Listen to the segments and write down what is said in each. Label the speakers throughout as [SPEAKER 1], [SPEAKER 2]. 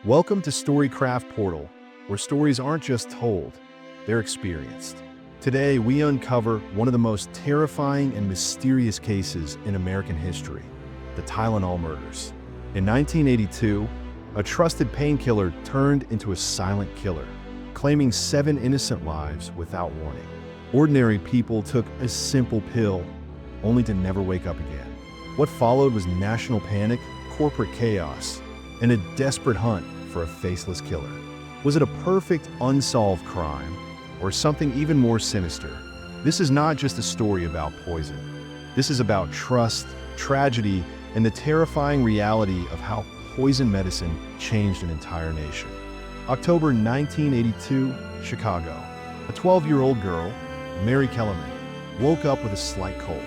[SPEAKER 1] Welcome to Storycraft Portal, where stories aren't just told, they're experienced. Today, we uncover one of the most terrifying and mysterious cases in American history, the Tylenol murders. In 1982, a trusted painkiller turned into a silent killer, claiming 7 innocent lives without warning. Ordinary people took a simple pill, only to never wake up again. What followed was national panic, corporate chaos, and a desperate hunt for a faceless killer. Was it a perfect, unsolved crime, or something even more sinister? This is not just a story about poison. This is about trust, tragedy, and the terrifying reality of how poison medicine changed an entire nation. October 1982, Chicago. A 12-year-old girl, Mary Kellerman, woke up with a slight cold.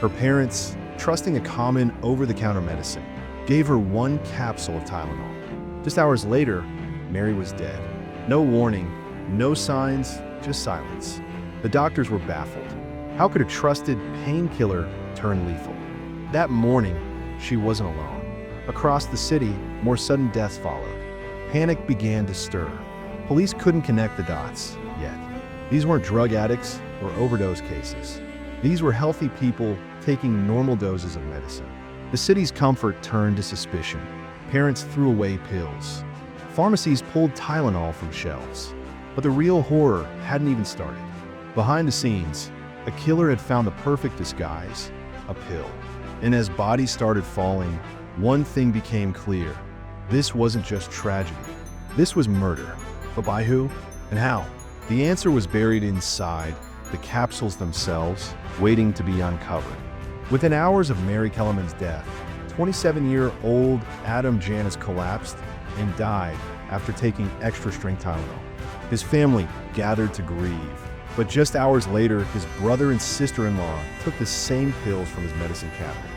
[SPEAKER 1] Her parents, trusting a common over-the-counter medicine, gave her 1 capsule of Tylenol. Just hours later, Mary was dead. No warning, no signs, just silence. The doctors were baffled. How could a trusted painkiller turn lethal? That morning, she wasn't alone. Across the city, more sudden deaths followed. Panic began to stir. Police couldn't connect the dots yet. These weren't drug addicts or overdose cases. These were healthy people taking normal doses of medicine. The city's comfort turned to suspicion. Parents threw away pills. Pharmacies pulled Tylenol from shelves. But the real horror hadn't even started. Behind the scenes, a killer had found the perfect disguise, a pill. And as bodies started falling, one thing became clear. This wasn't just tragedy. This was murder. But by who and how? The answer was buried inside the capsules themselves, waiting to be uncovered. Within hours of Mary Kellerman's death, 27-year-old Adam Janis collapsed and died after taking extra-strength Tylenol. His family gathered to grieve, but just hours later, his brother and sister-in-law took the same pills from his medicine cabinet.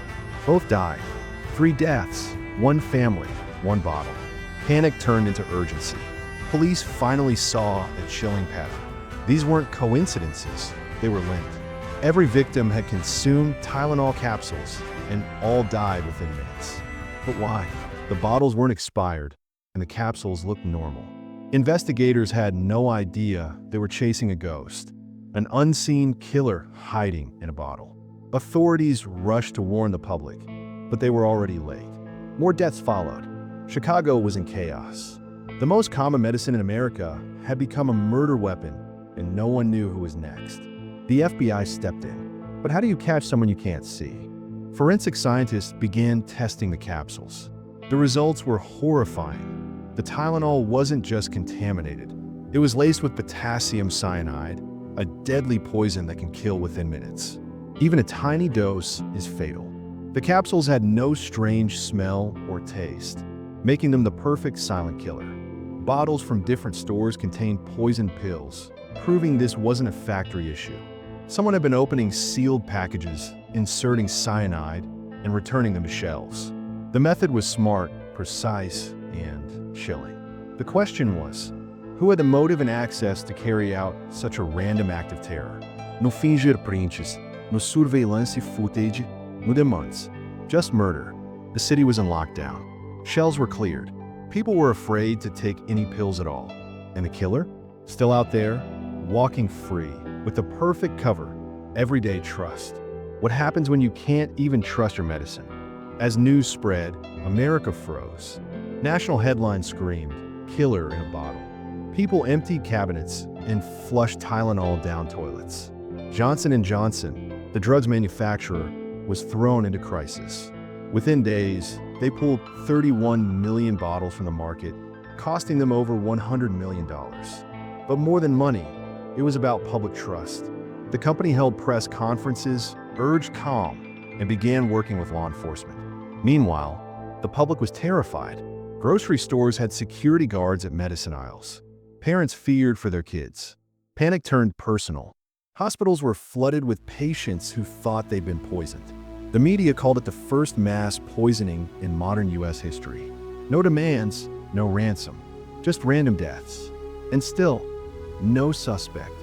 [SPEAKER 1] Both died. 3 deaths, 1 family, 1 bottle. Panic turned into urgency. Police finally saw a chilling pattern. These weren't coincidences, they were linked. Every victim had consumed Tylenol capsules, and all died within minutes. But why? The bottles weren't expired, and the capsules looked normal. Investigators had no idea they were chasing a ghost, an unseen killer hiding in a bottle. Authorities rushed to warn the public, but they were already late. More deaths followed. Chicago was in chaos. The most common medicine in America had become a murder weapon, and no one knew who was next. The FBI stepped in. But how do you catch someone you can't see? Forensic scientists began testing the capsules. The results were horrifying. The Tylenol wasn't just contaminated. It was laced with potassium cyanide, a deadly poison that can kill within minutes. Even a tiny dose is fatal. The capsules had no strange smell or taste, making them the perfect silent killer. Bottles from different stores contained poison pills, proving this wasn't a factory issue. Someone had been opening sealed packages, inserting cyanide, and returning them to shelves. The method was smart, precise, and chilling. The question was, who had the motive and access to carry out such a random act of terror? No fingerprints, no surveillance footage, no demands. Just murder. The city was in lockdown. Shelves were cleared. People were afraid to take any pills at all. And the killer? Still out there, walking free, with the perfect cover, everyday trust. What happens when you can't even trust your medicine? As news spread, America froze. National headlines screamed, "Killer in a bottle." People emptied cabinets and flushed Tylenol down toilets. Johnson & Johnson, the drug's manufacturer, was thrown into crisis. Within days, they pulled 31 million bottles from the market, costing them over $100 million. But more than money, it was about public trust. The company held press conferences, urged calm, and began working with law enforcement. Meanwhile, the public was terrified. Grocery stores had security guards at medicine aisles. Parents feared for their kids. Panic turned personal. Hospitals were flooded with patients who thought they'd been poisoned. The media called it the first mass poisoning in modern US history. No demands, no ransom, just random deaths. And still, no suspect,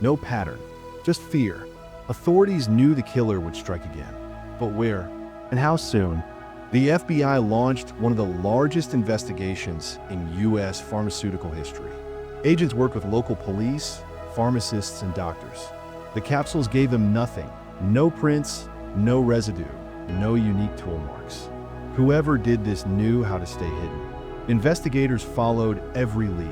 [SPEAKER 1] no pattern, just fear. Authorities knew the killer would strike again. But where and how soon? The FBI launched one of the largest investigations in U.S. pharmaceutical history. Agents worked with local police, pharmacists, and doctors. The capsules gave them nothing: no prints, no residue, no unique tool marks. Whoever did this knew how to stay hidden. Investigators followed every lead.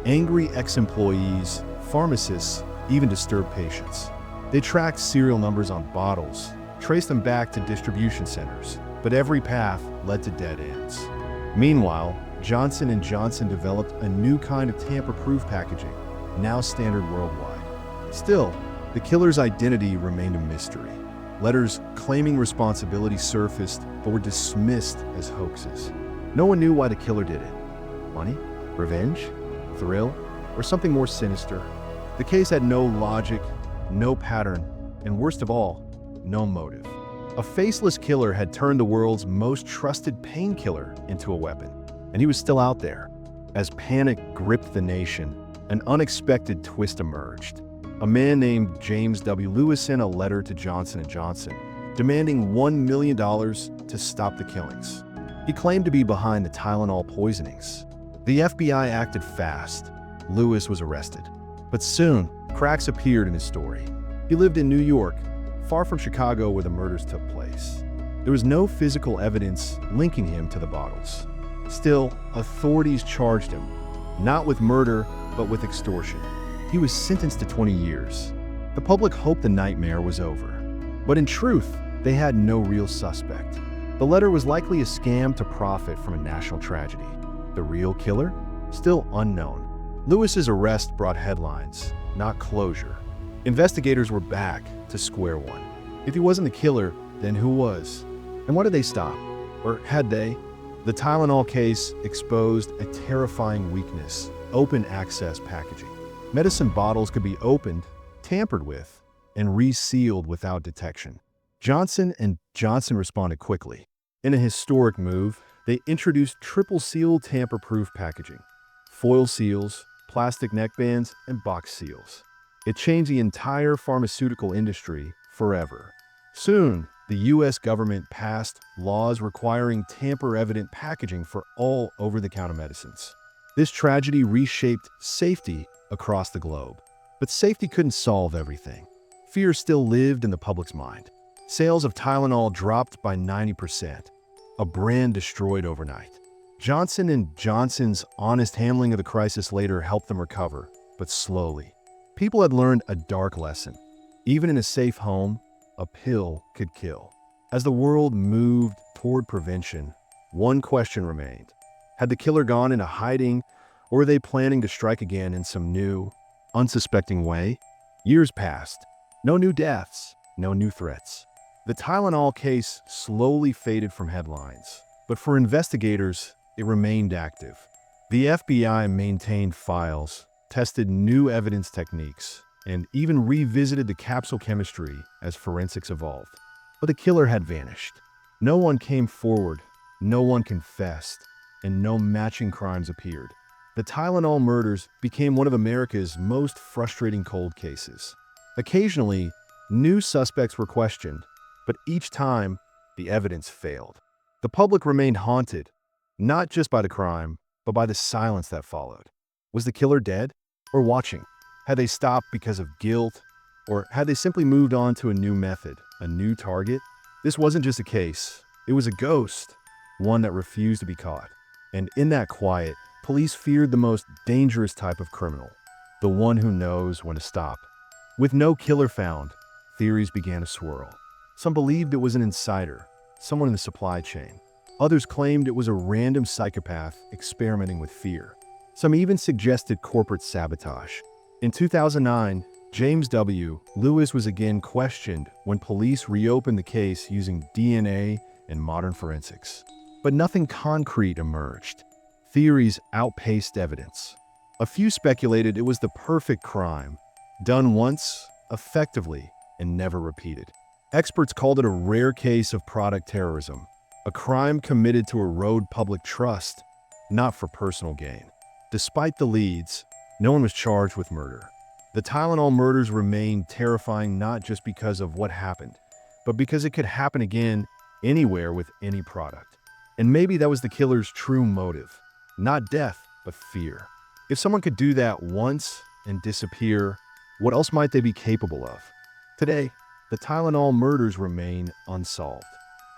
[SPEAKER 1] Angry ex-employees, pharmacists, even disturbed patients. They tracked serial numbers on bottles, traced them back to distribution centers, but every path led to dead ends. Meanwhile, Johnson & Johnson developed a new kind of tamper-proof packaging, now standard worldwide. Still, the killer's identity remained a mystery. Letters claiming responsibility surfaced but were dismissed as hoaxes. No one knew why the killer did it. Money? Revenge? Thrill? Or something more sinister? The case had no logic, no pattern, and worst of all, no motive. A faceless killer had turned the world's most trusted painkiller into a weapon, and he was still out there. As panic gripped the nation, an unexpected twist emerged. A man named James W. Lewis sent a letter to Johnson & Johnson, demanding $1 million to stop the killings. He claimed to be behind the Tylenol poisonings. The FBI acted fast. Lewis was arrested. But soon, cracks appeared in his story. He lived in New York, far from Chicago where the murders took place. There was no physical evidence linking him to the bottles. Still, authorities charged him, not with murder, but with extortion. He was sentenced to 20 years. The public hoped the nightmare was over. But in truth, they had no real suspect. The letter was likely a scam to profit from a national tragedy. The real killer? Still unknown. Lewis's arrest brought headlines, not closure. Investigators were back to square one. If he wasn't the killer, then who was? And why did they stop? Or had they? The Tylenol case exposed a terrifying weakness: open access packaging. Medicine bottles could be opened, tampered with, and resealed without detection. Johnson & Johnson responded quickly. In a historic move, they introduced triple-seal tamper-proof packaging: foil seals, plastic neckbands, and box seals. It changed the entire pharmaceutical industry forever. Soon, the U.S. government passed laws requiring tamper-evident packaging for all over-the-counter medicines. This tragedy reshaped safety across the globe. But safety couldn't solve everything. Fear still lived in the public's mind. Sales of Tylenol dropped by 90%, a brand destroyed overnight. Johnson & Johnson's honest handling of the crisis later helped them recover, but slowly. People had learned a dark lesson. Even in a safe home, a pill could kill. As the world moved toward prevention, one question remained. Had the killer gone into hiding, or were they planning to strike again in some new, unsuspecting way? Years passed. No new deaths, no new threats. The Tylenol case slowly faded from headlines, but for investigators, it remained active. The FBI maintained files, tested new evidence techniques, and even revisited the capsule chemistry as forensics evolved. But the killer had vanished. No one came forward, no one confessed, and no matching crimes appeared. The Tylenol murders became one of America's most frustrating cold cases. Occasionally, new suspects were questioned, but each time, the evidence failed. The public remained haunted, not just by the crime, but by the silence that followed. Was the killer dead or watching? Had they stopped because of guilt, or had they simply moved on to a new method, a new target? This wasn't just a case, it was a ghost, one that refused to be caught. And in that quiet, police feared the most dangerous type of criminal, the one who knows when to stop. With no killer found, theories began to swirl. Some believed it was an insider, someone in the supply chain. Others claimed it was a random psychopath experimenting with fear. Some even suggested corporate sabotage. In 2009, James W. Lewis was again questioned when police reopened the case using DNA and modern forensics. But nothing concrete emerged. Theories outpaced evidence. A few speculated it was the perfect crime, done once, effectively, and never repeated. Experts called it a rare case of product terrorism, a crime committed to erode public trust, not for personal gain. Despite the leads, no one was charged with murder. The Tylenol murders remained terrifying not just because of what happened, but because it could happen again anywhere with any product. And maybe that was the killer's true motive. Not death, but fear. If someone could do that once and disappear, what else might they be capable of? Today, the Tylenol murders remain unsolved.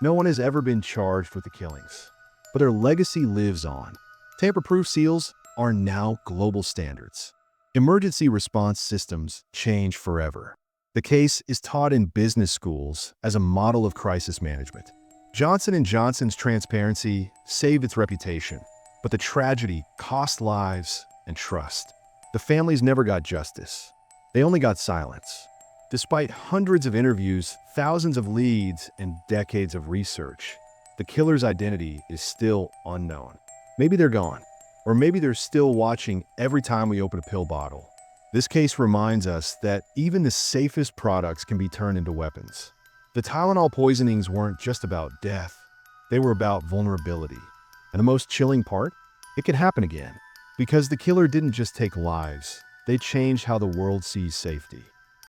[SPEAKER 1] No one has ever been charged with the killings, but their legacy lives on. Tamper-proof seals are now global standards. Emergency response systems change forever. The case is taught in business schools as a model of crisis management. Johnson & Johnson's transparency saved its reputation, but the tragedy cost lives and trust. The families never got justice. They only got silence. Despite hundreds of interviews, thousands of leads, and decades of research, the killer's identity is still unknown. Maybe they're gone, or maybe they're still watching every time we open a pill bottle. This case reminds us that even the safest products can be turned into weapons. The Tylenol poisonings weren't just about death, they were about vulnerability. And the most chilling part? It could happen again. Because the killer didn't just take lives, they changed how the world sees safety.